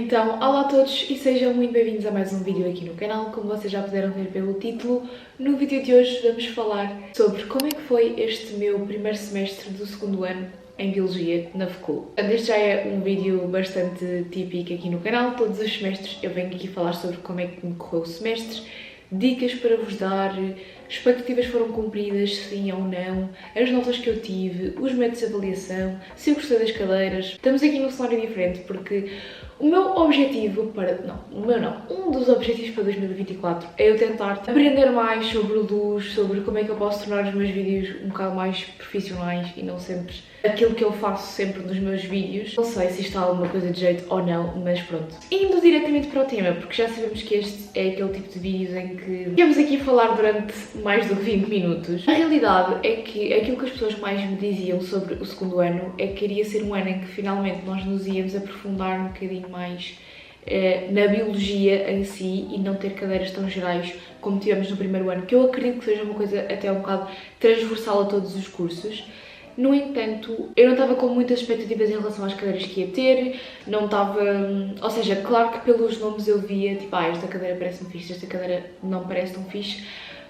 Então, olá a todos e sejam muito bem-vindos a mais um vídeo aqui no canal. Como vocês já puderam ver pelo título, no vídeo de hoje vamos falar sobre como é que foi este meu primeiro semestre do segundo ano em Biologia na FCUL. Este já é um vídeo bastante típico aqui no canal. Todos os semestres eu venho aqui falar sobre como é que me correu o semestre, dicas para vos dar, expectativas foram cumpridas, sim ou não, as notas que eu tive, os métodos de avaliação, se eu gostei das cadeiras. Estamos aqui num cenário diferente porque o meu objetivo para... um dos objetivos para 2024 é eu tentar aprender mais sobre luz, sobre como é que eu posso tornar os meus vídeos um bocado mais profissionais e não sempre aquilo que eu faço sempre nos meus vídeos. Não sei se isto está alguma coisa de jeito ou não, mas pronto. Indo diretamente para o tema, porque já sabemos que este é aquele tipo de vídeos em que ficamos aqui a falar durante mais do que 20 minutos. A realidade é que aquilo que as pessoas mais me diziam sobre o segundo ano é que iria ser um ano em que finalmente nós nos íamos aprofundar um bocadinho mais na biologia em si e não ter cadeiras tão gerais como tivemos no primeiro ano, que eu acredito que seja uma coisa até um bocado transversal a todos os cursos. No entanto, eu não estava com muitas expectativas em relação às cadeiras que ia ter, não estava... Ou seja, claro que pelos nomes eu via, tipo, esta cadeira parece-me fixe, esta cadeira não parece tão fixe,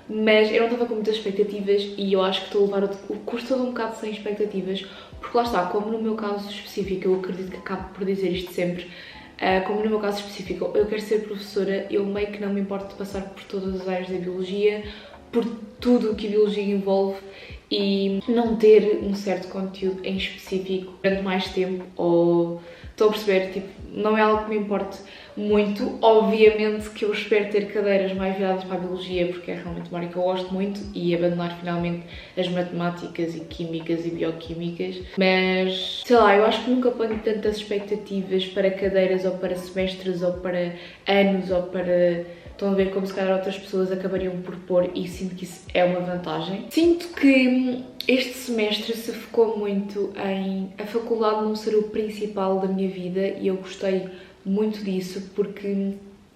mas eu não estava com muitas expectativas e eu acho que estou a levar o curso todo um bocado sem expectativas, porque lá está, como no meu caso específico, eu acredito que acabo por dizer isto sempre, como no meu caso específico, eu quero ser professora, eu meio que não me importo de passar por todas as áreas da biologia, por tudo o que a biologia envolve, e não ter um certo conteúdo em específico durante mais tempo, ou estou a perceber, tipo, não é algo que me importe muito. Obviamente que eu espero ter cadeiras mais viradas para a biologia, porque é realmente uma área que eu gosto muito, e abandonar finalmente as matemáticas e químicas e bioquímicas, mas sei lá, eu acho que nunca ponho tantas expectativas para cadeiras ou para semestres ou para anos ou para... Estão a ver como se calhar outras pessoas acabariam por pôr, e sinto que isso é uma vantagem. Sinto que este semestre se focou muito em a faculdade não ser o principal da minha vida, e eu gostei muito disso porque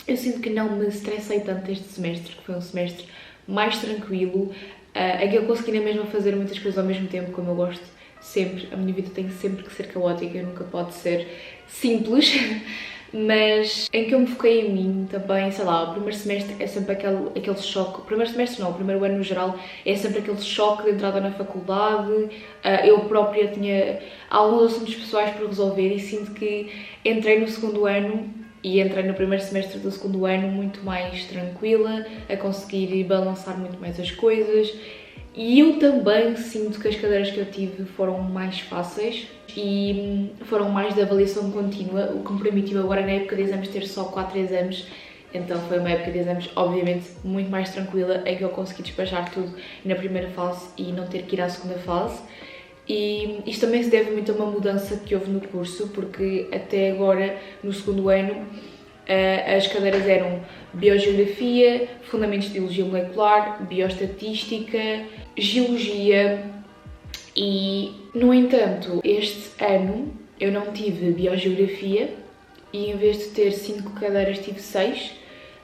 eu sinto que não me estressei tanto este semestre, que foi um semestre mais tranquilo, em que eu consegui na mesma fazer muitas coisas ao mesmo tempo, como eu gosto sempre. A minha vida tem sempre que ser caótica, nunca pode ser simples. Mas em que eu me foquei em mim também, sei lá, o primeiro semestre é sempre aquele choque, o primeiro semestre não, o primeiro ano no geral é sempre aquele choque de entrada na faculdade. Eu própria tinha alguns assuntos pessoais para resolver e sinto que entrei no segundo ano e entrei no primeiro semestre do segundo ano muito mais tranquila, a conseguir balançar muito mais as coisas. E eu também sinto que as cadeiras que eu tive foram mais fáceis e foram mais de avaliação contínua, o que me permitiu agora na época de exames ter só 4 exames. Então foi uma época de exames obviamente muito mais tranquila, em que eu consegui despachar tudo na primeira fase e não ter que ir à segunda fase. E isto também se deve muito a uma mudança que houve no curso, porque até agora, no segundo ano, as cadeiras eram Biogeografia, Fundamentos de Biologia Molecular, Bioestatística, Geologia e, no entanto, este ano eu não tive Biogeografia e em vez de ter 5 cadeiras tive 6,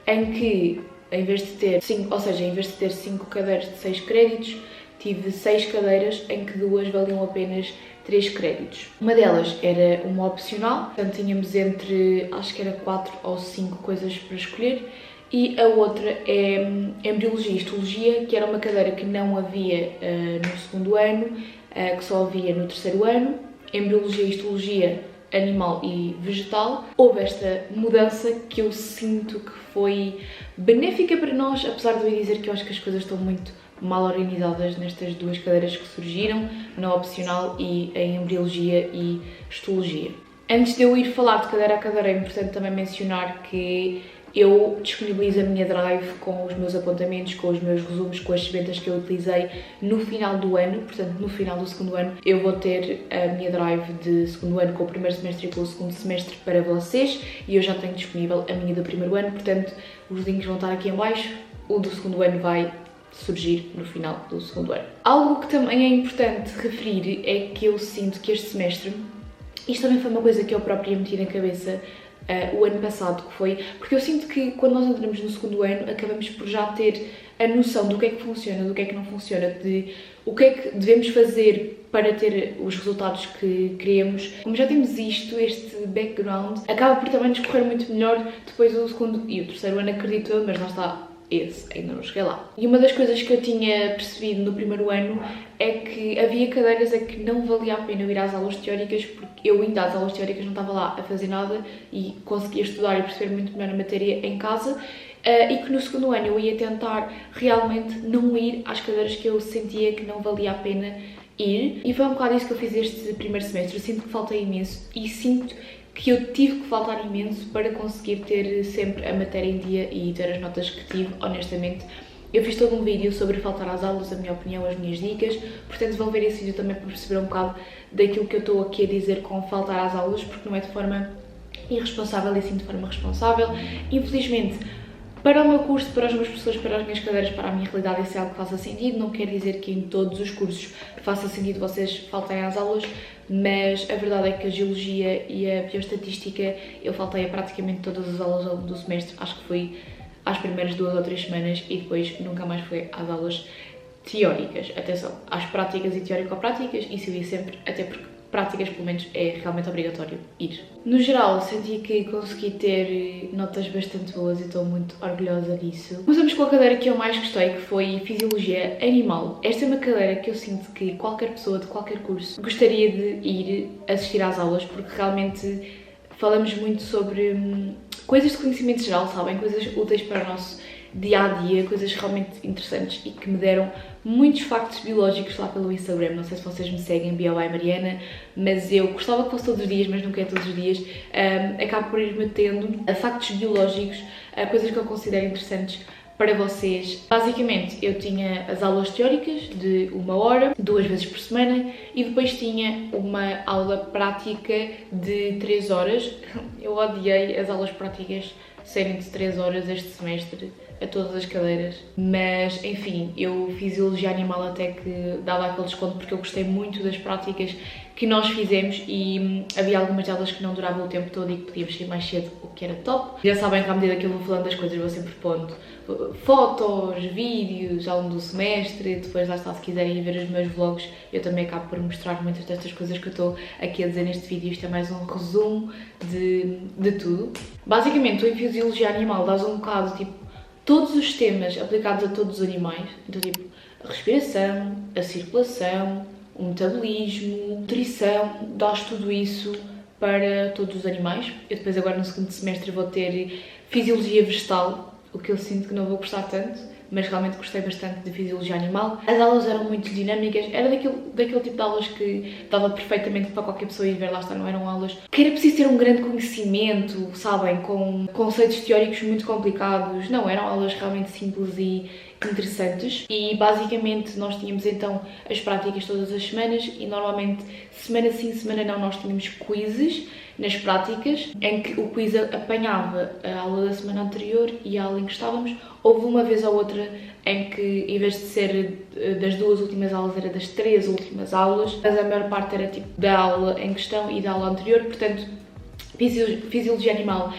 em que, em vez de ter 5, ou seja, em vez de ter 5 cadeiras de 6 créditos, tive 6 cadeiras em que 2 valiam apenas 3 créditos. Uma delas era uma opcional, portanto tínhamos entre, acho que era 4 ou 5 coisas para escolher, e a outra é Embriologia e Histologia, que era uma cadeira que não havia no segundo ano, que só havia no terceiro ano. Embriologia e Histologia animal e vegetal. Houve esta mudança que eu sinto que foi benéfica para nós, apesar de eu dizer que eu acho que as coisas estão muito mal organizadas nestas duas cadeiras que surgiram, na opcional e em Embriologia e Histologia. Antes de eu ir falar de cadeira a cadeira, é importante também mencionar que eu disponibilizo a minha drive com os meus apontamentos, com os meus resumos, com as sementas que eu utilizei no final do ano. Portanto, no final do segundo ano eu vou ter a minha drive de segundo ano com o primeiro semestre e com o segundo semestre para vocês, e eu já tenho disponível a minha do primeiro ano, portanto os links vão estar aqui em baixo. O do segundo ano vai surgir no final do segundo ano. Algo que também é importante referir é que eu sinto que este semestre, isto também foi uma coisa que eu própria meti na cabeça, o ano passado, que foi... Porque eu sinto que quando nós entramos no segundo ano, acabamos por já ter a noção do que é que funciona, do que é que não funciona, de o que é que devemos fazer para ter os resultados que queremos. Como já temos este background, acaba por também nos correr muito melhor depois o segundo e o terceiro ano, acredito eu, mas lá está, esse ainda não cheguei lá. E uma das coisas que eu tinha percebido no primeiro ano é que havia cadeiras a que não valia a pena ir às aulas teóricas, porque eu ainda às aulas teóricas não estava lá a fazer nada e conseguia estudar e perceber muito melhor a matéria em casa. E que no segundo ano eu ia tentar realmente não ir às cadeiras que eu sentia que não valia a pena ir. E foi um bocado isso que eu fiz este primeiro semestre. Eu sinto que faltei imenso e sinto que eu tive que faltar imenso para conseguir ter sempre a matéria em dia e ter as notas que tive, honestamente. Eu fiz todo um vídeo sobre faltar às aulas, a minha opinião, as minhas dicas, portanto vão ver esse vídeo também para perceber um bocado daquilo que eu estou aqui a dizer com faltar às aulas, porque não é de forma irresponsável e sim de forma responsável. Infelizmente, para o meu curso, para os meus professores, para as minhas cadeiras, para a minha realidade, isso é algo que faça sentido. Não quer dizer que em todos os cursos faça sentido vocês faltarem às aulas, mas a verdade é que a Geologia e a Bioestatística eu faltei a praticamente todas as aulas ao longo do semestre. Acho que foi às primeiras 2 ou 3 semanas e depois nunca mais foi às aulas teóricas. Atenção, às práticas e teórico-práticas, isso eu ia sempre, até porque práticas, pelo menos, é realmente obrigatório ir. No geral, senti que consegui ter notas bastante boas e estou muito orgulhosa disso. Começamos com a cadeira que eu mais gostei, que foi Fisiologia Animal. Esta é uma cadeira que eu sinto que qualquer pessoa de qualquer curso gostaria de ir assistir às aulas, porque realmente falamos muito sobre coisas de conhecimento geral, sabem? Coisas úteis para o nosso dia-a-dia, coisas realmente interessantes e que me deram muitos factos biológicos lá pelo Instagram. Não sei se vocês me seguem, BioI Mariana, mas eu gostava que fosse todos os dias, mas nunca é todos os dias. Acabo por ir metendo a factos biológicos, a coisas que eu considero interessantes para vocês. Basicamente, eu tinha as aulas teóricas de 1 hora, 2 vezes por semana, e depois tinha uma aula prática de 3 horas. Eu odiei as aulas práticas serem de 3 horas este semestre, a todas as cadeiras, mas enfim, eu fiz Fisiologia Animal até que dava aquele desconto porque eu gostei muito das práticas que nós fizemos e havia algumas delas que não duravam o tempo todo e que podíamos sair mais cedo, o que era top. Já sabem que à medida que eu vou falando das coisas vou sempre pondo fotos, vídeos ao longo do semestre, depois lá está, se quiserem ver os meus vlogs, eu também acabo por mostrar muitas destas coisas que eu estou aqui a dizer neste vídeo. Isto é mais um resumo de tudo. Basicamente, o em Fisiologia Animal dás um bocado, tipo, todos os temas aplicados a todos os animais, então tipo, a respiração, a circulação, o metabolismo, nutrição, dás tudo isso para todos os animais. Eu depois agora no segundo semestre vou ter Fisiologia Vegetal, o que eu sinto que não vou gostar tanto, mas realmente gostei bastante de Fisiologia Animal. As aulas eram muito dinâmicas, era daquele tipo de aulas que dava perfeitamente para qualquer pessoa ir ver, lá está, não eram aulas que era preciso ter um grande conhecimento, sabem, com conceitos teóricos muito complicados, não, eram aulas realmente simples e interessantes. E basicamente nós tínhamos então as práticas todas as semanas e normalmente semana sim, semana não, nós tínhamos quizzes nas práticas, em que o quiz apanhava a aula da semana anterior e a aula em que estávamos. Houve uma vez ou outra em que, em vez de ser das 2 últimas aulas, era das 3 últimas aulas, mas a maior parte era tipo da aula em questão e da aula anterior. Portanto, Fisiologia Animal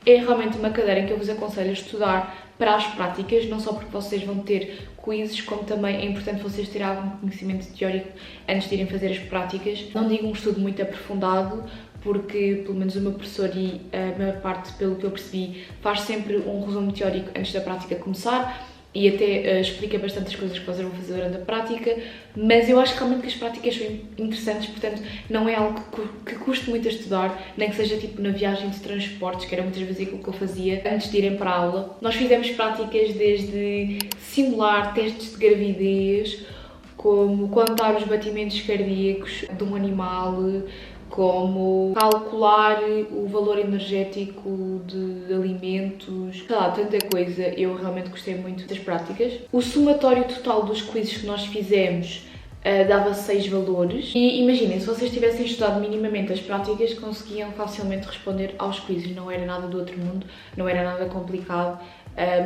é realmente uma cadeira em que eu vos aconselho a estudar para as práticas, não só porque vocês vão ter quizzes, como também é importante vocês terem algum conhecimento teórico antes de irem fazer as práticas. Não digo um estudo muito aprofundado, porque pelo menos o meu professor e a maior parte, pelo que eu percebi, faz sempre um resumo teórico antes da prática começar e até explica bastante as coisas que vocês vão fazer durante a prática, mas eu acho realmente que as práticas são interessantes, portanto não é algo que custe muito a estudar, nem que seja tipo na viagem de transportes, que era muitas vezes aquilo que eu fazia antes de irem para a aula. Nós fizemos práticas desde simular testes de gravidez, como contar os batimentos cardíacos de um animal, como calcular o valor energético de alimentos, sei lá, tanta coisa. Eu realmente gostei muito das práticas. O somatório total dos quizzes que nós fizemos dava 6 valores e imaginem, se vocês tivessem estudado minimamente as práticas, conseguiam facilmente responder aos quizzes. Não era nada do outro mundo, não era nada complicado.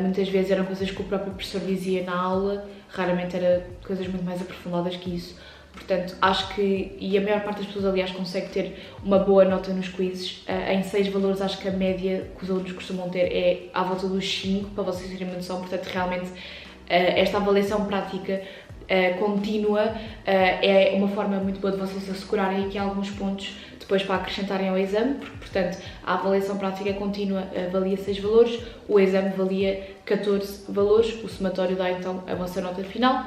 Muitas vezes eram coisas que o próprio professor dizia na aula, raramente eram coisas muito mais aprofundadas que isso. Portanto, acho que, e a maior parte das pessoas, aliás, consegue ter uma boa nota nos quizzes. Em 6 valores, acho que a média que os alunos costumam ter é à volta dos 5, para vocês terem uma noção. Portanto, realmente, esta avaliação prática contínua é uma forma muito boa de vocês assegurarem aqui alguns pontos depois para acrescentarem ao exame, porque, portanto, a avaliação prática contínua valia 6 valores, o exame valia 14 valores, o somatório dá então a vossa nota final.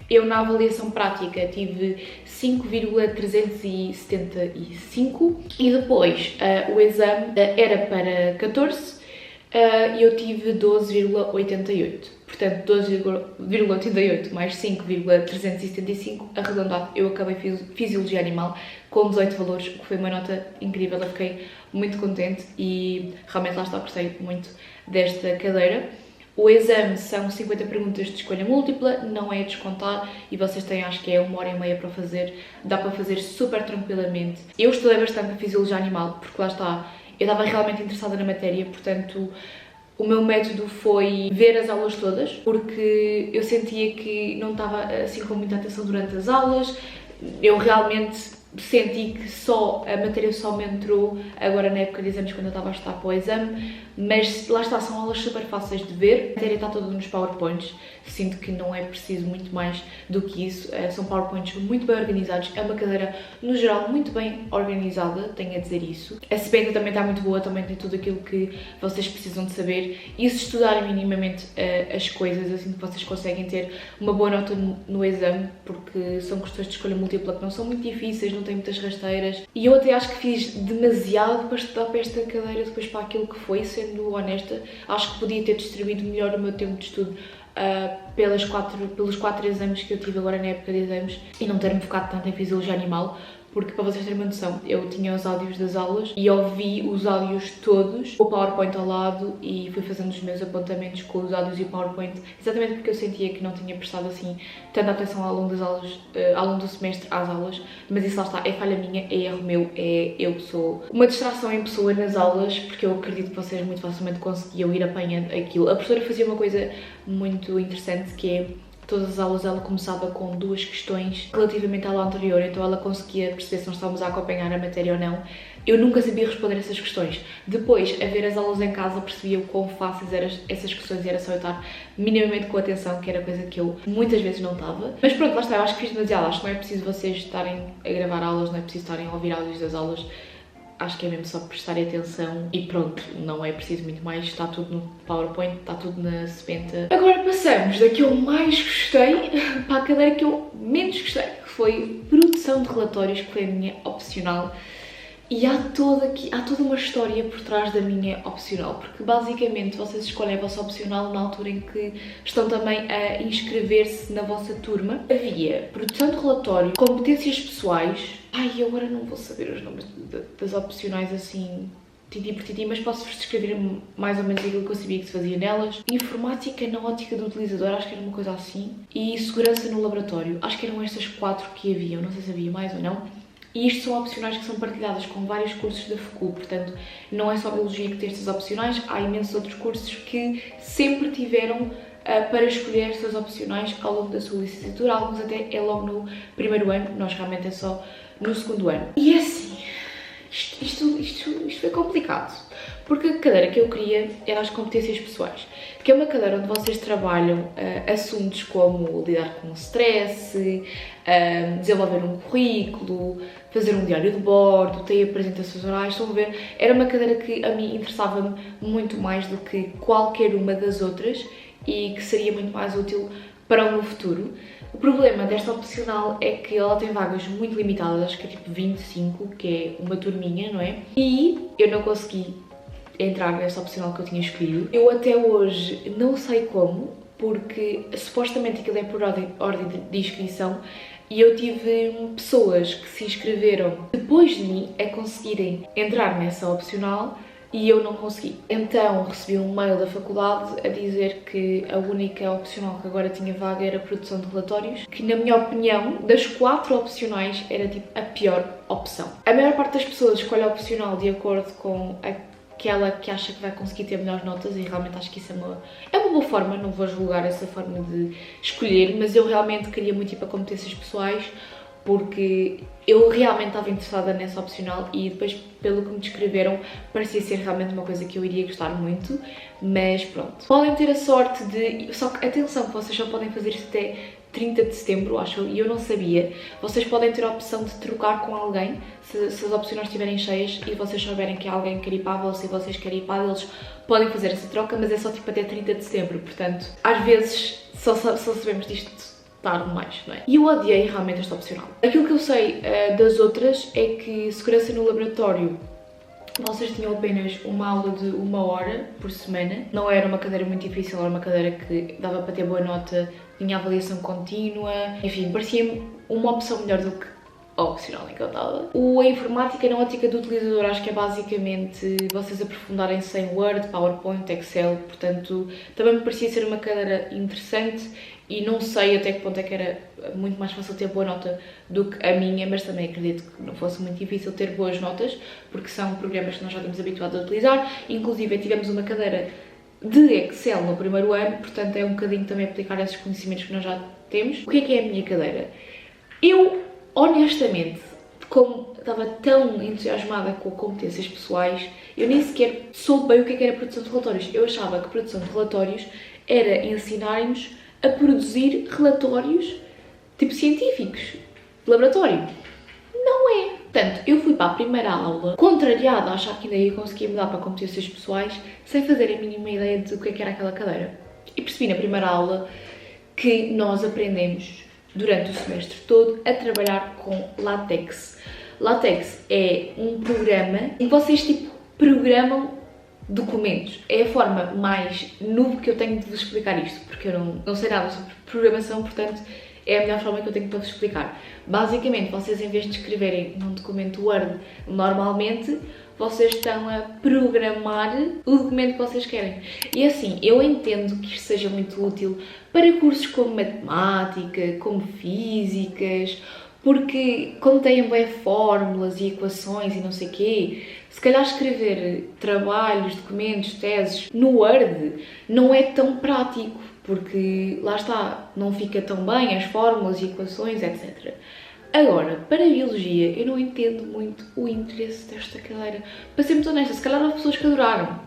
Eu na avaliação prática tive 5,375 e depois o exame era para 14 e eu tive 12,88. Portanto, 12,88 mais 5,375 arredondado, eu acabei Fisiologia Animal com 18 valores, o que foi uma nota incrível. Eu fiquei muito contente e realmente lá está, gostei muito desta cadeira. O exame são 50 perguntas de escolha múltipla, não é a descontar e vocês têm, acho que é 1h30 para fazer, dá para fazer super tranquilamente. Eu estudei bastante a Fisiologia Animal, porque lá está, eu estava realmente interessada na matéria, portanto o meu método foi ver as aulas todas, porque eu sentia que não estava assim com muita atenção durante as aulas. Eu realmente senti que a matéria só me entrou agora na época de exames, quando eu estava a estudar para o exame, mas lá está, são aulas super fáceis de ver, a matéria está toda nos PowerPoints, sinto que não é preciso muito mais do que isso, são PowerPoints muito bem organizados, é uma cadeira, no geral, muito bem organizada, tenho a dizer isso. A SPENTA também está muito boa, também tem tudo aquilo que vocês precisam de saber, e se estudarem minimamente as coisas, assim que vocês conseguem ter uma boa nota no exame, porque são questões de escolha múltipla que não são muito difíceis, não têm muitas rasteiras, e eu até acho que fiz demasiado para estudar para esta cadeira, depois para aquilo que foi, sendo honesta. Acho que podia ter distribuído melhor o meu tempo de estudo pelos 4 exames que eu tive agora na época de exames e não ter-me focado tanto em Fisiologia Animal, porque, para vocês terem uma noção, eu tinha os áudios das aulas e ouvi os áudios todos, o PowerPoint ao lado, e fui fazendo os meus apontamentos com os áudios e o PowerPoint, exatamente porque eu sentia que não tinha prestado assim tanta atenção ao longo das aulas, ao longo do semestre às aulas, mas isso lá está, é falha minha, é erro meu, eu que sou uma distração em pessoa nas aulas, porque eu acredito que vocês muito facilmente conseguiam ir apanhando aquilo. A professora fazia uma coisa muito interessante, que é, todas as aulas ela começava com 2 questões relativamente à aula anterior, então ela conseguia perceber se nós estávamos a acompanhar a matéria ou não. Eu nunca sabia responder essas questões. Depois, a ver as aulas em casa, percebia o quão fáceis eram essas questões e era só eu estar minimamente com atenção, que era coisa que eu muitas vezes não estava. Mas pronto, lá está, eu acho que fiz demasiado. Acho que não é preciso vocês estarem a gravar aulas, não é preciso estarem a ouvir áudios das aulas. Acho que é mesmo só prestarem atenção e pronto, não é preciso muito mais, está tudo no PowerPoint, está tudo na SPENTA. Agora passamos da que eu mais gostei para a cadeira que eu menos gostei, que foi produção de relatórios, que foi a minha opcional. E há toda uma história por trás da minha opcional, porque basicamente vocês escolhem a vossa opcional na altura em que estão também a inscrever-se na vossa turma. Havia produção de relatório, competências pessoais. Ai, eu agora não vou saber os nomes das opcionais assim, tintim por tintim, mas posso-vos descrever mais ou menos aquilo que eu sabia que se fazia nelas. Informática na ótica do utilizador, acho que era uma coisa assim. E segurança no laboratório, acho que eram estas 4 que haviam, não sei se havia mais ou não. E isto são opcionais que são partilhadas com vários cursos da FECU, portanto, não é só Biologia que tem estas opcionais, há imensos outros cursos que sempre tiveram para escolher estas opcionais ao longo da sua licenciatura, alguns até é logo no primeiro ano, nós realmente é só no segundo ano. E é assim, isto foi complicado, porque a cadeira que eu queria era as competências pessoais, que é uma cadeira onde vocês trabalham assuntos como lidar com o stress, desenvolver um currículo, fazer um diário de bordo, ter apresentações orais, estão a ver? Era uma cadeira que a mim interessava-me muito mais do que qualquer uma das outras e que seria muito mais útil para o meu futuro. O problema desta opcional é que ela tem vagas muito limitadas, acho que é tipo 25, que é uma turminha, não é? E eu não consegui entrar nesta opcional que eu tinha escolhido. Eu até hoje não sei como, porque supostamente aquilo é por ordem de inscrição e eu tive pessoas que se inscreveram depois de mim a conseguirem entrar nessa opcional e eu não consegui. Então recebi um mail da faculdade a dizer que a única opcional que agora tinha vaga era a produção de relatórios, que na minha opinião, das 4 opcionais, era tipo a pior opção. A maior parte das pessoas escolhe a opcional de acordo com aquela que acha que vai conseguir ter melhores notas e realmente acho que isso é uma boa forma, não vou julgar essa forma de escolher, mas eu realmente queria muito ir para competências pessoais porque eu realmente estava interessada nessa opcional e depois, pelo que me descreveram, parecia ser realmente uma coisa que eu iria gostar muito, mas pronto. Podem ter a sorte de... Só que atenção, que vocês só podem fazer isto até 30 de setembro, acho, e eu não sabia. Vocês podem ter a opção de trocar com alguém, se as opcionais estiverem cheias e vocês souberem que há alguém que quer ir para a vossa e vocês querem ir para a deles, podem fazer essa troca, mas é só tipo até 30 de setembro, portanto, às vezes só sabemos disto tarde demais, não é? E eu odiei realmente esta opcional. Aquilo que eu sei das outras é que segurança no laboratório, vocês tinham apenas uma aula de 1 hora por semana, não era uma cadeira muito difícil, era uma cadeira que dava para ter boa nota, tinha avaliação contínua, enfim, parecia-me uma opção melhor do que a opcional em que eu estava. A informática na ótica do utilizador, acho que é basicamente vocês aprofundarem-se em Word, PowerPoint, Excel, portanto também me parecia ser uma cadeira interessante e não sei até que ponto é que era muito mais fácil ter boa nota do que a minha, mas também acredito que não fosse muito difícil ter boas notas, porque são programas que nós já estamos habituados a utilizar, inclusive tivemos uma cadeira de Excel no primeiro ano, portanto é um bocadinho também aplicar esses conhecimentos que nós já temos. O que é a minha cadeira? Eu, honestamente, como estava tão entusiasmada com competências pessoais, eu nem sequer soube bem o que era produção de relatórios. Eu achava que produção de relatórios era ensinarem-nos a produzir relatórios tipo científicos, de laboratório. Não é. Portanto, eu fui para a primeira aula contrariada a achar que ainda ia conseguir mudar para competências pessoais sem fazer a mínima ideia de o que era aquela cadeira. E percebi na primeira aula que nós aprendemos durante o semestre todo a trabalhar com LaTeX. LaTeX é um programa em que vocês tipo programam documentos. É a forma mais noob que eu tenho de vos explicar isto, porque eu não sei nada sobre programação, portanto é a melhor forma que eu tenho para vos explicar. Basicamente, vocês em vez de escreverem num documento Word normalmente, vocês estão a programar o documento que vocês querem. E assim, eu entendo que isto seja muito útil para cursos como matemática, como físicas, porque como têm bem fórmulas e equações e não sei o quê, se calhar escrever trabalhos, documentos, teses no Word não é tão prático, porque lá está, não fica tão bem as fórmulas e equações, etc. Agora, para a Biologia, eu não entendo muito o interesse desta cadeira. Para ser muito honesta, se calhar há pessoas que adoraram.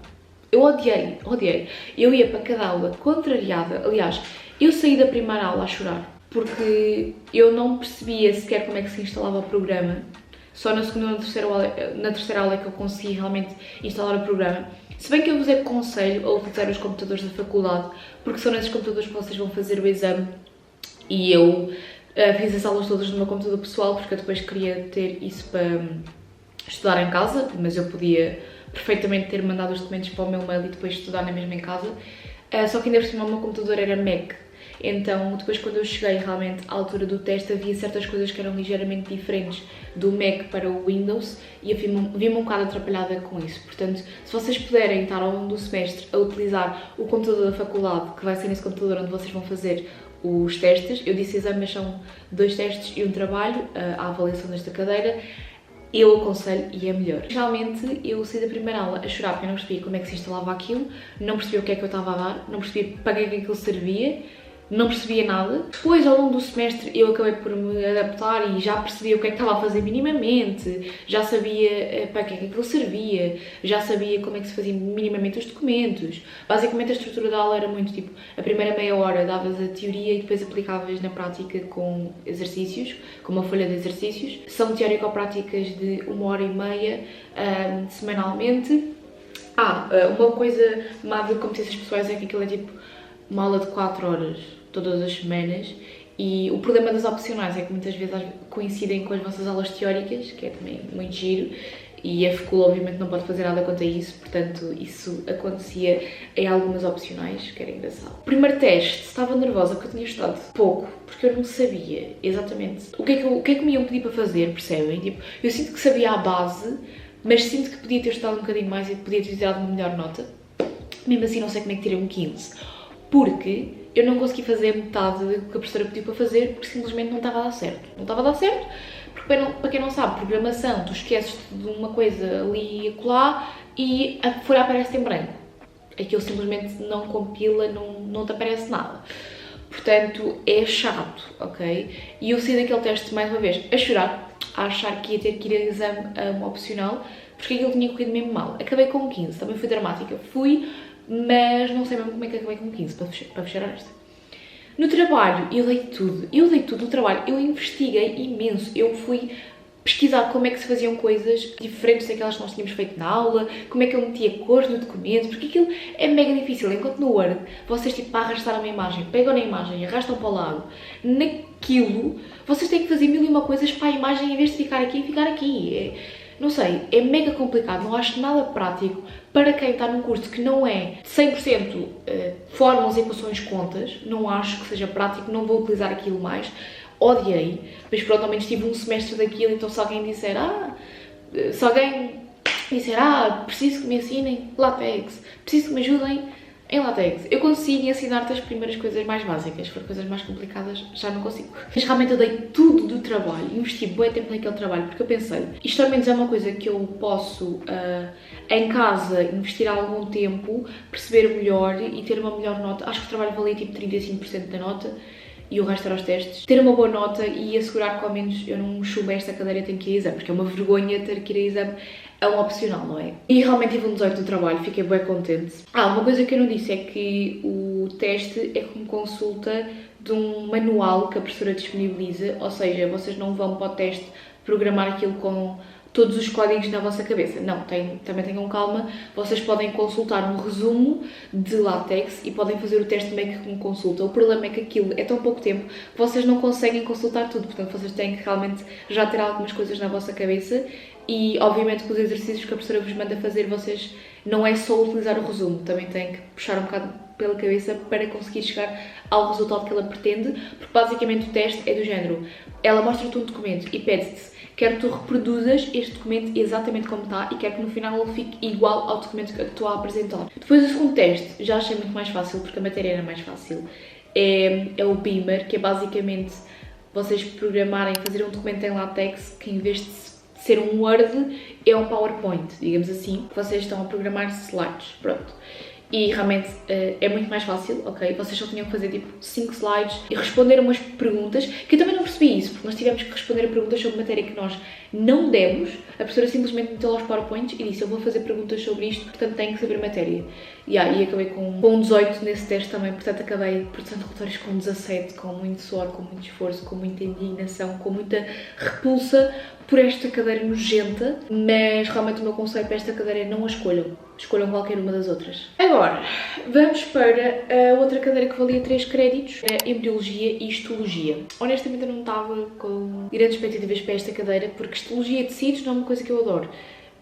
Eu odiei. Eu ia para cada aula contrariada. Aliás, eu saí da primeira aula a chorar, porque eu não percebia sequer como é que se instalava o programa. Só na segunda ou na terceira aula é que eu consegui realmente instalar o programa. Se bem que eu vos aconselho a utilizar os computadores da faculdade, porque são nesses computadores que vocês vão fazer o exame. E eu fiz as aulas todas no meu computador pessoal, porque eu depois queria ter isso para estudar em casa, mas eu podia perfeitamente ter mandado os documentos para o meu mail e depois estudar na mesma em casa. Só que ainda por cima o meu computador era Mac. Então, depois quando eu cheguei realmente à altura do teste, havia certas coisas que eram ligeiramente diferentes do Mac para o Windows e eu vi-me um bocado atrapalhada com isso. Portanto, se vocês puderem estar ao longo do semestre a utilizar o computador da faculdade, que vai ser nesse computador onde vocês vão fazer os testes, eu disse exame, mas são 2 testes e um trabalho, a avaliação desta cadeira, eu aconselho e é melhor. Realmente, eu saí da primeira aula a chorar porque eu não percebia como é que se instalava aquilo, não percebia o que é que eu estava a dar, não percebia para que é que aquilo servia, não percebia nada. Depois, ao longo do semestre, eu acabei por me adaptar e já percebia o que é que estava a fazer minimamente, já sabia para que é que aquilo servia, já sabia como é que se fazia minimamente os documentos. Basicamente, a estrutura da aula era muito tipo, a primeira meia hora davas a teoria e depois aplicavas na prática com exercícios, com uma folha de exercícios. São teórico-práticas de 1h30 semanalmente. Uma coisa má de competências pessoais é que aquilo é tipo uma aula de 4 horas todas as semanas e o problema das opcionais é que muitas vezes coincidem com as vossas aulas teóricas, que é também muito giro, e a FECUL obviamente não pode fazer nada quanto a isso, portanto isso acontecia em algumas opcionais, que era engraçado. O primeiro teste, estava nervosa porque eu tinha estudado pouco, porque eu não sabia exatamente o que é que me iam pedir para fazer, percebem? Tipo, eu sinto que sabia a base, mas sinto que podia ter estudado um bocadinho mais e podia ter tirado uma melhor nota. Mesmo assim não sei como é que tirei um 15, porque eu não consegui fazer metade do que a professora pediu para fazer porque simplesmente não estava a dar certo. Não estava a dar certo porque, para quem não sabe, programação, tu esqueces de uma coisa ali e acolá e a folha aparece em branco. Aquilo simplesmente não compila, não te aparece nada. portanto é chato, ok? E eu saí daquele teste mais uma vez a chorar, a achar que ia ter que ir a exame a uma opcional, porque aquilo tinha corrido mesmo mal. Acabei com 15, também fui dramática, mas não sei mesmo como é que acabei com 15, para fechar esta. No trabalho, eu dei tudo no trabalho, eu investiguei imenso, eu fui pesquisar como é que se faziam coisas diferentes daquelas que nós tínhamos feito na aula, como é que eu metia cores no documento, porque aquilo é mega difícil, enquanto no Word vocês tipo para arrastar uma imagem, pegam na imagem e arrastam para o lado, naquilo vocês têm que fazer mil e uma coisas para a imagem em vez de ficar aqui, não sei, é mega complicado, não acho nada prático para quem está num curso que não é 100% fórmulas, equações, contas, não acho que seja prático, não vou utilizar aquilo mais, odiei, mas pronto, ao menos tive um semestre daquilo, então se alguém disser, preciso que me ensinem LaTeX, preciso que me ajudem em LaTeX, eu consigo ensinar-te as primeiras coisas mais básicas, for coisas mais complicadas já não consigo. Mas realmente eu dei tudo do trabalho, investi bué tempo naquele trabalho, porque eu pensei, isto ao menos é uma coisa que eu posso, em casa, investir algum tempo, perceber melhor e ter uma melhor nota. Acho que o trabalho valia tipo 35% da nota, e o resto era os testes, ter uma boa nota e assegurar que ao menos eu não chubo esta cadeira e tenho que ir a exame, porque é uma vergonha ter que ir a exame, é um opcional, não é? E realmente tive um 18 no trabalho, fiquei bem contente. Uma coisa que eu não disse é que o teste é como consulta de um manual que a professora disponibiliza, ou seja, vocês não vão para o teste programar aquilo com todos os códigos na vossa cabeça. Não, também tenham calma, vocês podem consultar um resumo de LaTeX e podem fazer o teste meio que como consulta. O problema é que aquilo é tão pouco tempo que vocês não conseguem consultar tudo, portanto vocês têm que realmente já ter algumas coisas na vossa cabeça e obviamente com os exercícios que a professora vos manda fazer, vocês não é só utilizar o resumo, também têm que puxar um bocado pela cabeça para conseguir chegar ao resultado que ela pretende, porque basicamente o teste é do género, ela mostra-te um documento e pede-te: quero que tu reproduzas este documento exatamente como está e quero que no final ele fique igual ao documento que estou a apresentar. Depois o segundo teste, já achei muito mais fácil porque a matéria era mais fácil, é o Beamer, que é basicamente vocês programarem, fazer um documento em LaTeX que em vez de ser um Word é um PowerPoint, digamos assim, que vocês estão a programar slides, pronto. E realmente é muito mais fácil, ok? Vocês só tinham que fazer tipo 5 slides e responder umas perguntas, que eu também não percebi isso, porque nós tivemos que responder a perguntas sobre matéria que nós não demos. A professora simplesmente meteu lá os PowerPoints e disse: eu vou fazer perguntas sobre isto, portanto tenho que saber matéria. E acabei com 18 nesse teste também, portanto acabei produção de relatórios com 17, com muito suor, com muito esforço, com muita indignação, com muita repulsa por esta cadeira nojenta, mas realmente o meu conselho para esta cadeira é não a escolham qualquer uma das outras. Agora, vamos para a outra cadeira que valia 3 créditos, a Embriologia e Histologia. Honestamente eu não estava com grandes expectativas para esta cadeira, porque Histologia e Tecidos não é uma coisa que eu adoro.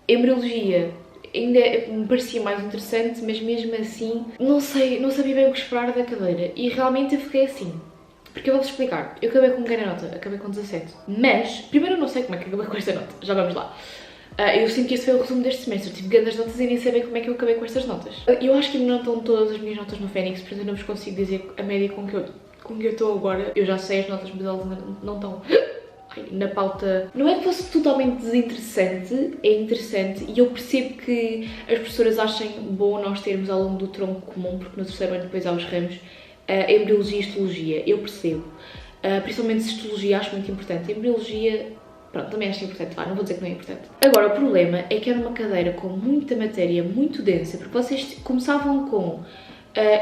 Embriologia ainda me parecia mais interessante, mas mesmo assim, não sabia bem o que esperar da cadeira, e realmente eu fiquei assim. Porque eu vou-vos explicar, eu acabei com grande nota, acabei com 17, mas, primeiro eu não sei como é que acabei com esta nota, já vamos lá. Eu sinto que esse foi o resumo deste semestre, tive grandes notas e nem sei bem como é que eu acabei com estas notas. Eu acho que ainda não estão todas as minhas notas no Fênix, portanto eu não vos consigo dizer a média com que eu estou agora. Eu já sei as notas, mas elas não estão na pauta. Não é que fosse totalmente desinteressante, é interessante e eu percebo que as professoras achem bom nós termos ao longo do tronco comum, porque no terceiro ano depois há os ramos, Embriologia e Histologia, eu percebo. Principalmente Histologia acho muito importante. Embriologia, pronto, também acho importante, não vou dizer que não é importante. Agora, o problema é que era uma cadeira com muita matéria, muito densa, porque vocês começavam com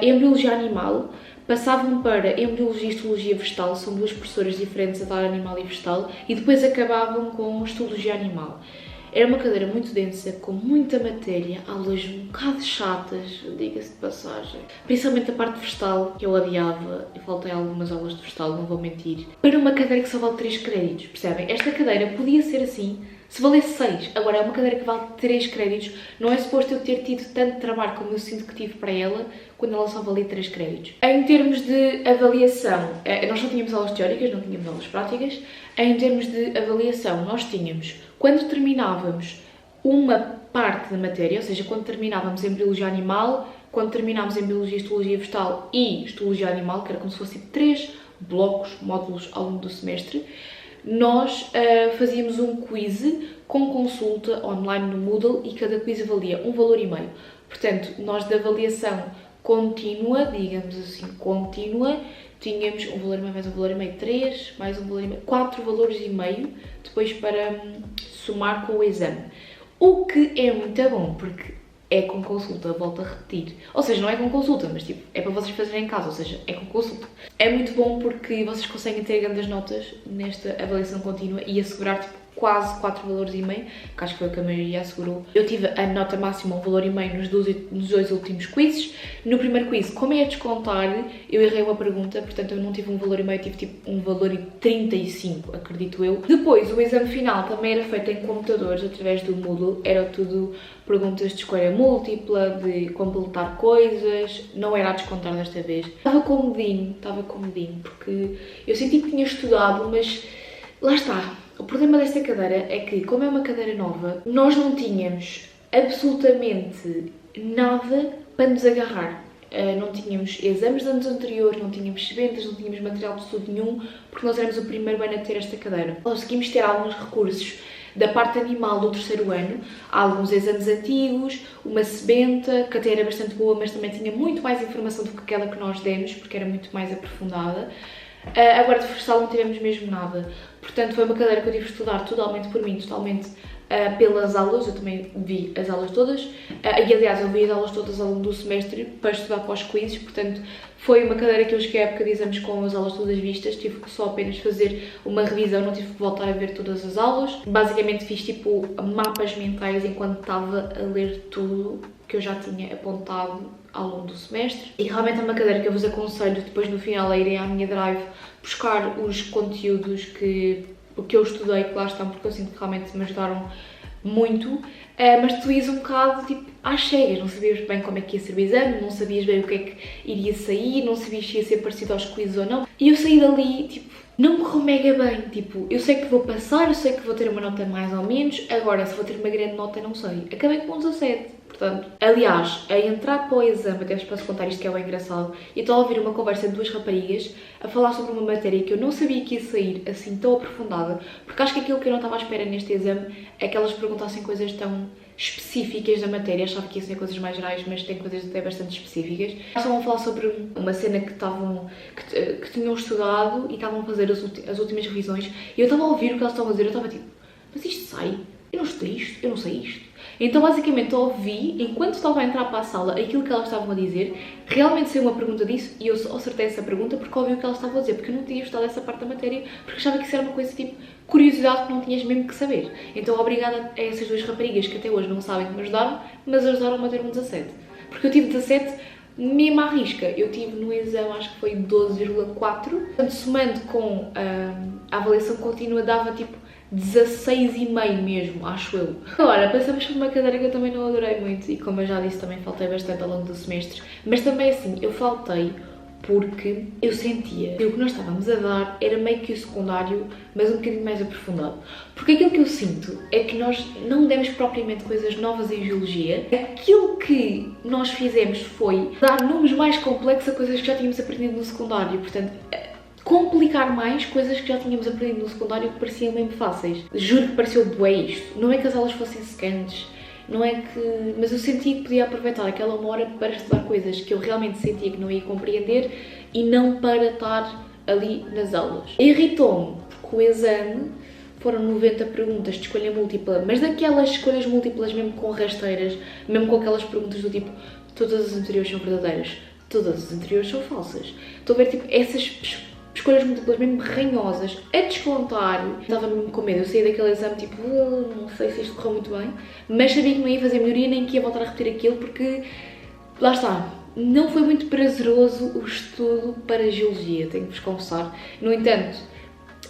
Embriologia Animal, passavam para Embriologia e Histologia Vegetal, são duas professoras diferentes a dar animal e vegetal, e depois acabavam com Histologia Animal. Era uma cadeira muito densa, com muita matéria, aulas um bocado chatas, diga-se de passagem. Principalmente a parte vegetal, que eu odiava, eu faltei algumas aulas de vegetal, não vou mentir. Para uma cadeira que só vale 3 créditos, percebem? Esta cadeira podia ser assim se valesse 6, agora é uma cadeira que vale 3 créditos, não é suposto eu ter tido tanto trabalho como eu sinto que tive para ela, quando ela só valia 3 créditos. Em termos de avaliação, nós não tínhamos aulas teóricas, não tínhamos aulas práticas. Em termos de avaliação, nós tínhamos, quando terminávamos uma parte da matéria, ou seja, quando terminávamos em Embriologia Animal, quando terminávamos em Biologia, Histologia Vegetal e Histologia Animal, que era como se fossem 3 blocos, módulos ao longo do semestre, nós fazíamos um quiz com consulta online no Moodle e cada quiz valia um valor e meio. Portanto, nós de avaliação contínua, digamos assim, contínua, tínhamos um valor e meio, mais um valor e meio, 3, mais um valor e meio, 4 valores e meio, depois para somar com o exame. O que é muito bom, porque é com consulta, volto a repetir. Ou seja, não é com consulta, mas tipo, é para vocês fazerem em casa, ou seja, é com consulta. É muito bom porque vocês conseguem ter grandes notas nesta avaliação contínua e assegurar tipo, quase 4 valores e meio, que acho que foi o que a maioria assegurou. Eu tive a nota máxima, um valor e meio, nos dois últimos quizzes. No primeiro quiz, como é a descontar, eu errei uma pergunta, portanto eu não tive um valor e meio, tive tipo um valor e 35, acredito eu. Depois, o exame final também era feito em computadores, através do Moodle, era tudo perguntas de escolha múltipla, de completar coisas, não era a descontar desta vez. Estava com medinho, porque eu senti que tinha estudado, mas lá está. O problema desta cadeira é que, como é uma cadeira nova, nós não tínhamos absolutamente nada para nos agarrar. Não tínhamos exames de anos anteriores, não tínhamos sebentas, não tínhamos material de estudo nenhum, porque nós éramos o primeiro ano a ter esta cadeira. Conseguimos ter alguns recursos da parte animal do terceiro ano, há alguns exames antigos, uma sebenta, que até era bastante boa, mas também tinha muito mais informação do que aquela que nós demos, porque era muito mais aprofundada. Agora de florestal não tivemos mesmo nada, portanto foi uma cadeira que eu tive de estudar totalmente por mim, totalmente pelas aulas, eu também vi as aulas todas, e aliás eu vi as aulas todas ao longo do semestre para estudar para os quizzes, portanto foi uma cadeira que eu cheguei à época de exames com as aulas todas vistas, tive que só apenas fazer uma revisão, não tive que voltar a ver todas as aulas. Basicamente fiz tipo mapas mentais enquanto estava a ler tudo que eu já tinha apontado ao longo do semestre. E realmente é uma cadeira que eu vos aconselho depois no final a irem à minha drive buscar os conteúdos que eu estudei, que lá estão, porque eu sinto que realmente me ajudaram muito, mas tu ias um bocado tipo às cegas, não sabias bem como é que ia ser o exame, não sabias bem o que é que iria sair, não sabias se ia ser parecido aos quizzes ou não. E eu saí dali, tipo, não correu mega bem, tipo, eu sei que vou passar, eu sei que vou ter uma nota mais ou menos, agora se vou ter uma grande nota não sei. Acabei com um 17. Portanto, aliás, a entrar para o exame, até vos posso contar isto que é bem engraçado, e estou a ouvir uma conversa de duas raparigas a falar sobre uma matéria que eu não sabia que ia sair assim tão aprofundada, porque acho que aquilo que eu não estava à espera neste exame é que elas perguntassem coisas tão específicas da matéria. Achava que ia ser coisas mais gerais, mas tem coisas até bastante específicas. Estavam a falar sobre uma cena que tinham estudado e estavam a fazer as últimas revisões, e eu estava a ouvir o que elas estavam a dizer, eu estava tipo, mas isto sai? Eu não estudei isto, eu não sei isto. Então basicamente eu ouvi, enquanto estava a entrar para a sala, aquilo que elas estavam a dizer, realmente saiu uma pergunta disso e eu acertei essa pergunta porque ouvi o que elas estavam a dizer, porque eu não tinha estudado essa parte da matéria, porque achava que isso era uma coisa tipo curiosidade que não tinhas mesmo que saber. Então obrigada a essas duas raparigas que até hoje não sabem que me ajudaram, mas ajudaram-me a ter um 17. Porque eu tive 17 mesmo à risca. Eu tive no exame, acho que foi 12,4. Portanto, somando com a avaliação contínua, dava tipo 16,5 mesmo, acho eu. Agora, passamos por uma cadeira que eu também não adorei muito e, como eu já disse, também faltei bastante ao longo do semestre. Mas também assim, eu faltei porque eu sentia que o que nós estávamos a dar era meio que o secundário, mas um bocadinho mais aprofundado. Porque aquilo que eu sinto é que nós não demos propriamente coisas novas em Geologia. Aquilo que nós fizemos foi dar números mais complexos a coisas que já tínhamos aprendido no secundário. Portanto, complicar mais coisas que já tínhamos aprendido no secundário que pareciam mesmo fáceis. Juro que pareceu bué isto. Não é que as aulas fossem secantes, não é que... mas eu sentia que podia aproveitar aquela uma hora para estudar coisas que eu realmente sentia que não ia compreender e não para estar ali nas aulas. Irritou-me porque o exame foram 90 perguntas de escolha múltipla, mas daquelas escolhas múltiplas mesmo com rasteiras, mesmo com aquelas perguntas do tipo todas as anteriores são verdadeiras, todas as anteriores são falsas. Estou a ver tipo essas escolhas múltiplas mesmo ranhosas a descontar. Estava mesmo com medo, eu saí daquele exame tipo, não sei se isto correu muito bem, mas sabia que não ia fazer melhoria nem que ia voltar a repetir aquilo porque, lá está, não foi muito prazeroso o estudo para Geologia, tenho que vos confessar. No entanto,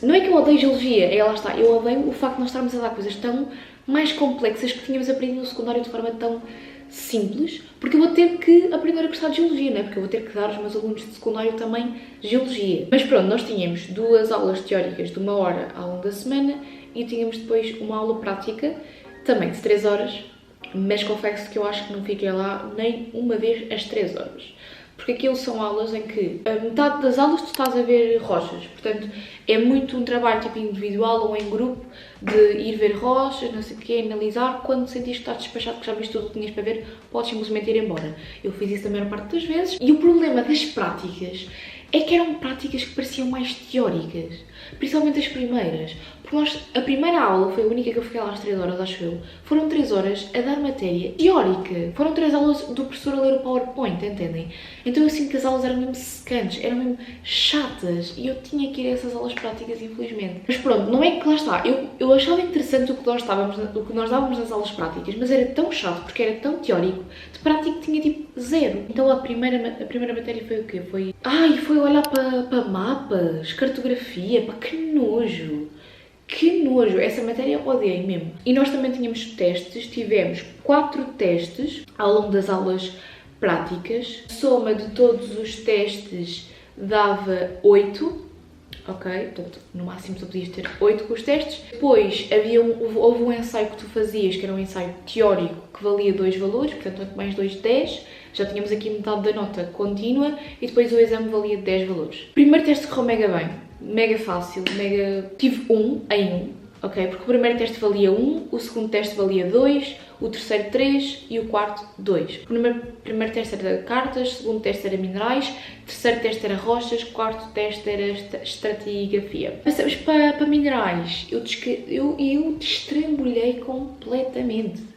não é que eu odeio Geologia, é lá está, eu odeio o facto de nós estarmos a dar coisas tão mais complexas que tínhamos aprendido no secundário de forma tão simples, porque eu vou ter que aprender a gostar de Geologia, não é? Porque eu vou ter que dar aos meus alunos de secundário também Geologia. Mas pronto, nós tínhamos 2 aulas teóricas de 1 hora ao longo da semana e tínhamos depois uma aula prática, também de 3 horas, mas confesso que eu acho que não fiquei lá nem uma vez às 3 horas. Porque aquilo são aulas em que a metade das aulas tu estás a ver rochas, portanto é muito um trabalho tipo individual ou em grupo de ir ver rochas, não sei o quê, analisar. Quando sentires que estás despachado, que já viste tudo o que tinhas para ver, podes simplesmente ir embora. Eu fiz isso a maior parte das vezes. E o problema das práticas é que eram práticas que pareciam mais teóricas, principalmente as primeiras. Porque a primeira aula foi a única que eu fiquei lá às 3 horas, acho eu. Foram 3 horas a dar matéria teórica. Foram 3 aulas do professor a ler o PowerPoint, entendem? Então eu sinto que as aulas eram mesmo secantes, eram mesmo chatas. E eu tinha que ir a essas aulas práticas, infelizmente. Mas pronto, não é que lá está. Eu achava interessante o que nós dávamos nas aulas práticas, mas era tão chato, porque era tão teórico. De prático tinha tipo 0. Então a primeira matéria foi o quê? Foi olhar para mapas, cartografia, pá, que nojo. Que nojo, essa matéria eu odiei mesmo. E nós também tínhamos testes, tivemos 4 testes ao longo das aulas práticas. A soma de todos os testes dava 8, ok? Portanto, no máximo tu podias ter 8 com os testes. Depois houve um ensaio que tu fazias, que era um ensaio teórico, que valia 2 valores, portanto 8 mais 2, 10. Já tínhamos aqui metade da nota contínua e depois o exame valia 10 valores. Primeiro teste correu mega bem, mega fácil, tive 1 em 1, ok? Porque o primeiro teste valia 1, o segundo teste valia 2, o terceiro 3 e o quarto 2. O primeiro teste era cartas, o segundo teste era minerais, o terceiro teste era rochas, o quarto teste era estratigrafia. Passamos para minerais. Eu destrambulhei completamente.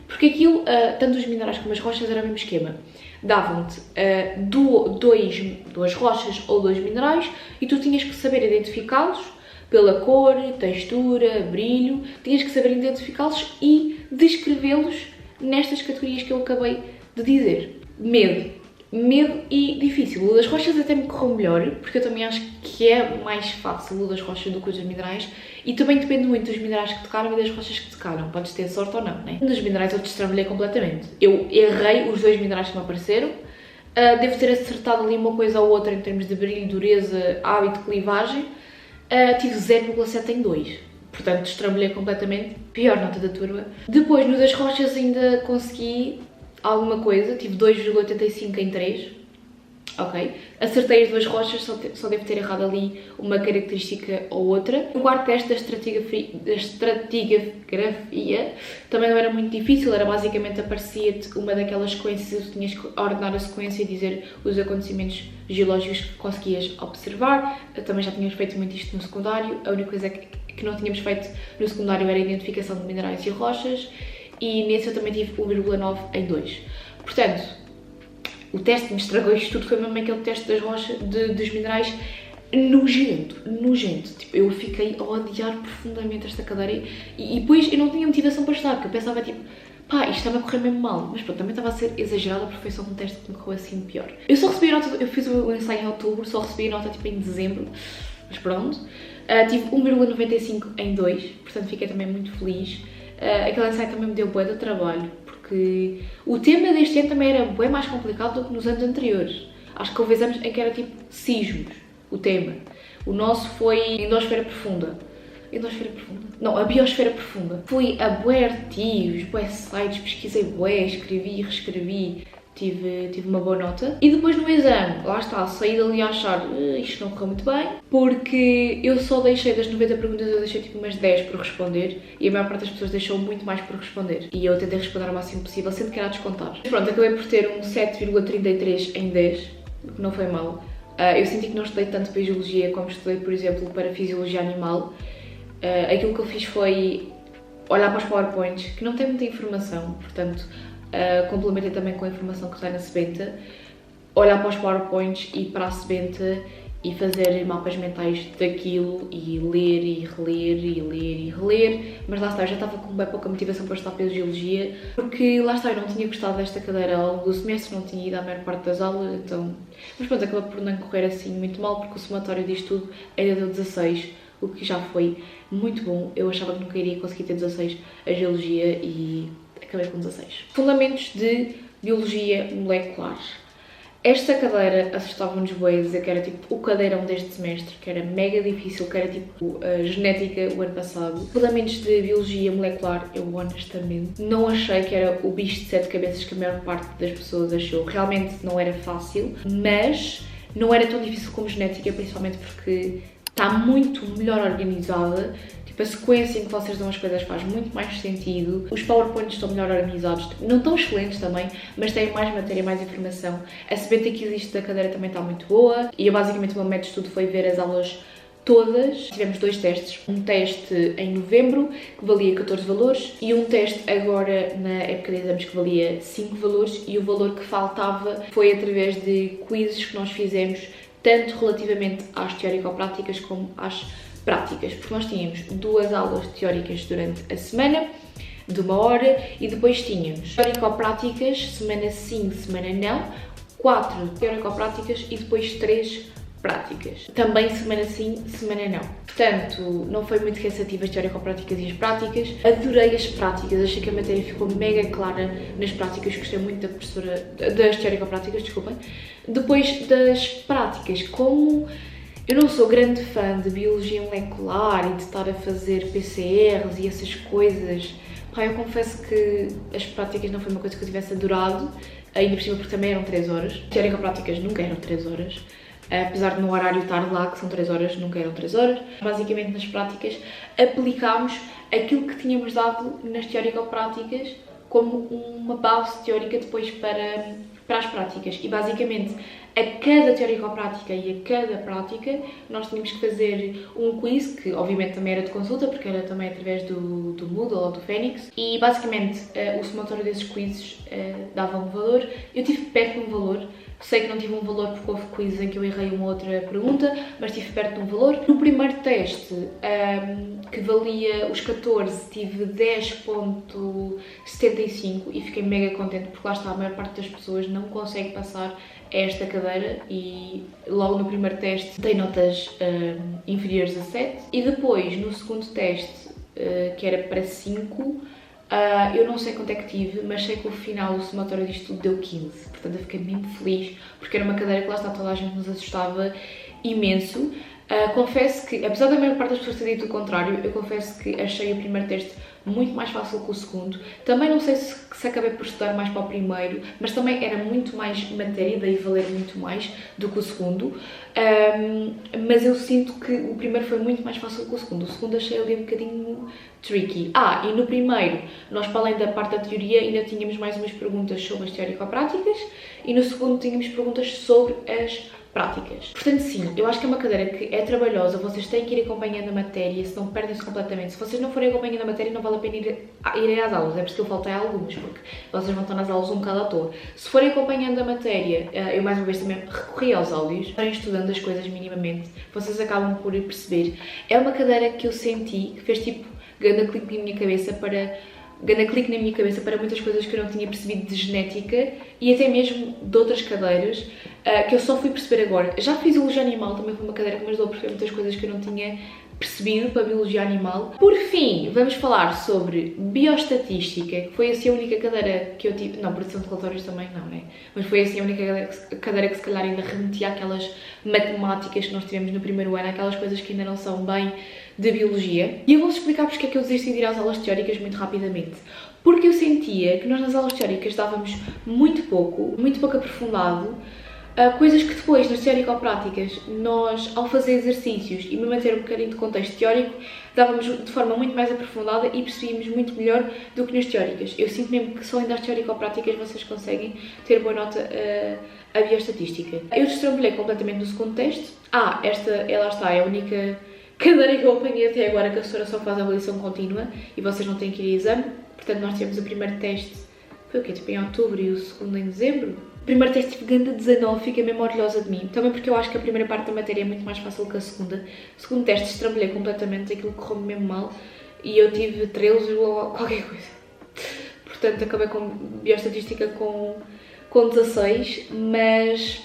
Porque aquilo, tanto os minerais como as rochas, era o mesmo esquema. Davam-te 2 rochas ou 2 minerais e tu tinhas que saber identificá-los pela cor, textura, brilho. Tinhas que saber identificá-los e descrevê-los nestas categorias que eu acabei de dizer. Medo e difícil. O das rochas até me correu melhor, porque eu também acho que é mais fácil o das rochas do que o dos minerais. E também depende muito dos minerais que tocaram e das rochas que tocaram. Podes ter sorte ou não, né? Nos minerais eu destrambulhei completamente. Eu errei os 2 minerais que me apareceram. Devo ter acertado ali uma coisa ou outra em termos de brilho, dureza, hábito, clivagem. Tive 0,7 em 2. Portanto, destrambulhei completamente. Pior nota da turma. Depois, no das rochas ainda consegui alguma coisa. Tive 2,85 em 3. Ok? Acertei as 2 rochas, só devo ter errado ali uma característica ou outra. O quarto teste da estratigrafia também não era muito difícil, era basicamente aparecia-te uma daquelas sequências e tu tinhas que ordenar a sequência e dizer os acontecimentos geológicos que conseguias observar. Também já tínhamos feito muito isto no secundário. A única coisa que não tínhamos feito no secundário era a identificação de minerais e rochas, e nesse eu também tive 1,9 em 2. Portanto, o teste que me estragou isto tudo foi mesmo aquele teste das rochas, dos minerais, nojento. Tipo, eu fiquei a odiar profundamente esta cadeira e depois eu não tinha motivação para estudar, porque eu pensava tipo, pá, isto estava a correr mesmo mal. Mas pronto, também estava a ser exagerada porque foi só um teste que me correu assim pior. Eu só recebi a nota, eu fiz o ensaio em outubro, só recebi a nota tipo em dezembro, mas pronto. Tive 1,95 em 2, portanto fiquei também muito feliz. Aquele ensaio também me deu bué de trabalho, porque o tema deste ano também era bem mais complicado do que nos anos anteriores. Acho que houve exames em que era tipo sismos, o tema. O nosso foi endosfera profunda. Endosfera profunda? Não, a biosfera profunda. Fui a bué artigos, bué sites, pesquisei bué, escrevi e reescrevi. Tive uma boa nota. E depois no exame, lá está, saí dali a achar isto não correu muito bem, porque eu só deixei das 90 perguntas, eu deixei tipo umas 10 por responder e a maior parte das pessoas deixou muito mais por responder. E eu tentei responder o máximo possível, sendo que era a descontar. Mas pronto, acabei por ter um 7,33 em 10, o que não foi mal. Eu senti que não estudei tanto para geologia como estudei, por exemplo, para fisiologia animal. Aquilo que eu fiz foi olhar para os PowerPoints, que não tem muita informação, portanto, complementei também com a informação que está na sebenta, olhar para os PowerPoints e para a sebenta e fazer mapas mentais daquilo e ler e reler e ler e reler, mas lá está, eu já estava com bem pouca motivação para estudar Geologia, porque lá está, eu não tinha gostado desta cadeira ao longo do semestre, não tinha ido à maior parte das aulas, então... Mas pronto, acabou por não correr assim muito mal, porque o somatório disto tudo ainda deu 16, o que já foi muito bom. Eu achava que nunca iria conseguir ter 16 a Geologia e acabei com 16. Fundamentos de Biologia Molecular. Esta cadeira assustava-nos bué, dizer que era tipo o cadeirão deste semestre, que era mega difícil, que era tipo a genética o ano passado. Fundamentos de Biologia Molecular, eu honestamente não achei que era o bicho de 7 cabeças que a maior parte das pessoas achou. Realmente não era fácil, mas não era tão difícil como genética, principalmente porque está muito melhor organizada. Tipo, a sequência em que vocês dão as coisas faz muito mais sentido. Os PowerPoints estão melhor organizados, não estão excelentes também, mas têm mais matéria, mais informação. A CBT que existe da cadeira também está muito boa. E eu, basicamente, o meu método de estudo foi ver as aulas todas. Tivemos 2 testes, um teste em novembro que valia 14 valores e um teste agora na época de exames que valia 5 valores, e o valor que faltava foi através de quizzes que nós fizemos, tanto relativamente às teórico-práticas como às práticas, porque nós tínhamos 2 aulas teóricas durante a semana de 1 hora e depois tínhamos teórico-práticas, semana sim, semana não, 4 teórico-práticas e depois 3 práticas. Também semana sim, semana não. Portanto, não foi muito cansativo as teórico-práticas e as práticas. Adorei as práticas, achei que a matéria ficou mega clara nas práticas, gostei muito da professora, das teórico-práticas, desculpem. Depois das práticas, como eu não sou grande fã de biologia molecular e de estar a fazer PCRs e essas coisas, eu confesso que as práticas não foi uma coisa que eu tivesse adorado, ainda por cima porque também eram 3 horas. Teórico-práticas nunca eram 3 horas. Apesar de no horário estar lá, que são 3 horas, nunca eram 3 horas. Basicamente, nas práticas, aplicámos aquilo que tínhamos dado nas teórico-práticas como uma base teórica depois para as práticas. E, basicamente, a cada teórico-prática e a cada prática, nós tínhamos que fazer um quiz, que obviamente também era de consulta, porque era também através do Moodle ou do Phoenix. E, basicamente, o somatório desses quizzes dava um valor. Eu tive perto de um valor. Sei que não tive um valor porque houve quiz em que eu errei uma outra pergunta, mas estive perto de um valor. No primeiro teste, que valia os 14, tive 10,75 e fiquei mega contente porque lá está, a maior parte das pessoas não consegue passar esta cadeira e logo no primeiro teste tem notas inferiores a 7. E depois, no segundo teste, que era para 5, eu não sei quanto é que tive, mas sei que no final o somatório disto tudo deu 15, portanto eu fiquei muito feliz, porque era uma cadeira que lá está, toda a gente nos assustava imenso. Confesso que, apesar da maior parte das pessoas ter dito o contrário, eu confesso que achei o primeiro teste muito mais fácil que o segundo. Também não sei se acabei por estudar mais para o primeiro, mas também era muito mais matéria, daí valer muito mais do que o segundo. Mas eu sinto que o primeiro foi muito mais fácil que o segundo. O segundo achei ali um bocadinho tricky. E no primeiro, nós para além da parte da teoria ainda tínhamos mais umas perguntas sobre as teórico-práticas e no segundo tínhamos perguntas sobre as práticas. Portanto, sim, eu acho que é uma cadeira que é trabalhosa, vocês têm que ir acompanhando a matéria, senão perdem-se completamente. Se vocês não forem acompanhando a matéria, não vale a pena irem às aulas, é por isso que eu faltei algumas, porque vocês vão estar nas aulas um bocado à toa. Se forem acompanhando a matéria, eu mais uma vez também recorri aos áudios, forem estudando as coisas minimamente, vocês acabam por perceber. É uma cadeira que eu senti, que fez tipo ganda clique na minha cabeça para muitas coisas que eu não tinha percebido de genética e até mesmo de outras cadeiras que eu só fui perceber agora. Já fiz biologia animal, também foi uma cadeira que me ajudou a perceber muitas coisas que eu não tinha percebido para biologia animal. Por fim, vamos falar sobre bioestatística, que foi assim a única cadeira que eu tive, não, produção de relatórios também não, né? Mas foi assim a única cadeira que se calhar ainda remetia àquelas matemáticas que nós tivemos no primeiro ano, aquelas coisas que ainda não são bem de biologia. E eu vou-vos explicar porque é que eu desisti de ir às aulas teóricas muito rapidamente. Porque eu sentia que nós nas aulas teóricas dávamos muito pouco aprofundado, coisas que depois, nas teórico-práticas, nós, ao fazer exercícios e me manter um bocadinho de contexto teórico, dávamos de forma muito mais aprofundada e percebíamos muito melhor do que nas teóricas. Eu sinto mesmo que só indo às teórico-práticas vocês conseguem ter boa nota a bioestatística. Eu destrambulhei completamente no segundo teste. Esta, ela está, é a única cadeira que eu apanhei até agora que a professora só faz a avaliação contínua e vocês não têm que ir a exame. Portanto, nós tivemos o primeiro teste, foi o quê? Tipo em outubro e o segundo em dezembro. O primeiro teste tive ganda 19, fiquei mesmo orgulhosa de mim. Também porque eu acho que a primeira parte da matéria é muito mais fácil que a segunda. O segundo teste estrambulhei completamente, aquilo correu-me mesmo mal e eu tive 13 ou qualquer coisa. Portanto, acabei com bioestatística com 16, mas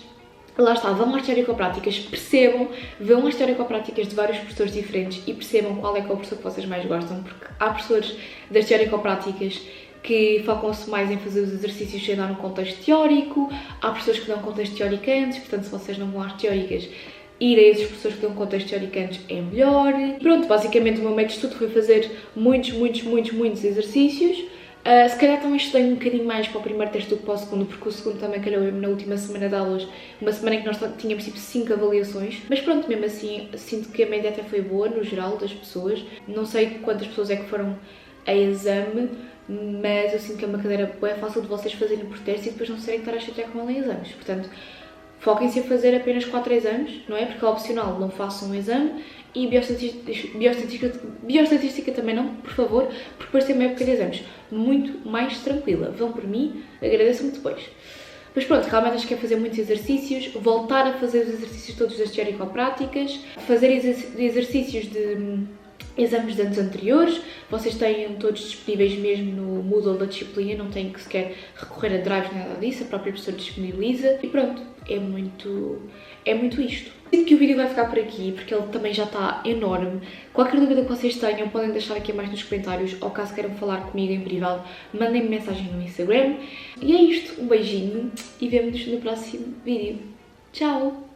lá está, vão às teórico-práticas, percebam, vão às teórico-práticas de vários professores diferentes e percebam qual é que é o professor que vocês mais gostam, porque há professores das teórico-práticas que focam-se mais em fazer os exercícios sem dar um contexto teórico, há professores que dão contexto teórico antes, portanto se vocês não vão às teóricas, ir a esses professores que dão contexto teórico antes é melhor. Pronto, basicamente o meu método de estudo foi fazer muitos exercícios, Se calhar também estudei um bocadinho mais para o primeiro teste do que para o segundo, porque o segundo também calhou na última semana de aulas, uma semana em que nós tínhamos tipo 5 avaliações, mas pronto, mesmo assim sinto que a média até foi boa no geral das pessoas. Não sei quantas pessoas é que foram a exame, mas eu sinto que é uma cadeira bem fácil de vocês fazerem por teste e depois não serem estar a chatear com ela em exames. Portanto, foquem-se em fazer apenas 4 exames, não é? Porque é opcional, não façam um exame. E bioestatística também não, por favor, porque depois tem uma época de exames muito mais tranquila. Vão por mim, agradeço-me depois. Mas pronto, realmente acho que é fazer muitos exercícios, voltar a fazer os exercícios todos das teórico-práticas, fazer exercícios de exames de anos anteriores. Vocês têm todos disponíveis mesmo no Moodle da disciplina, não têm que sequer recorrer a drives, nada disso, a própria professora disponibiliza. E pronto, é muito isto. Sinto que o vídeo vai ficar por aqui, porque ele também já está enorme. Qualquer dúvida que vocês tenham, podem deixar aqui abaixo nos comentários, ou caso queiram falar comigo em privado, mandem-me mensagem no Instagram. E é isto, um beijinho e vemo-nos no próximo vídeo. Tchau!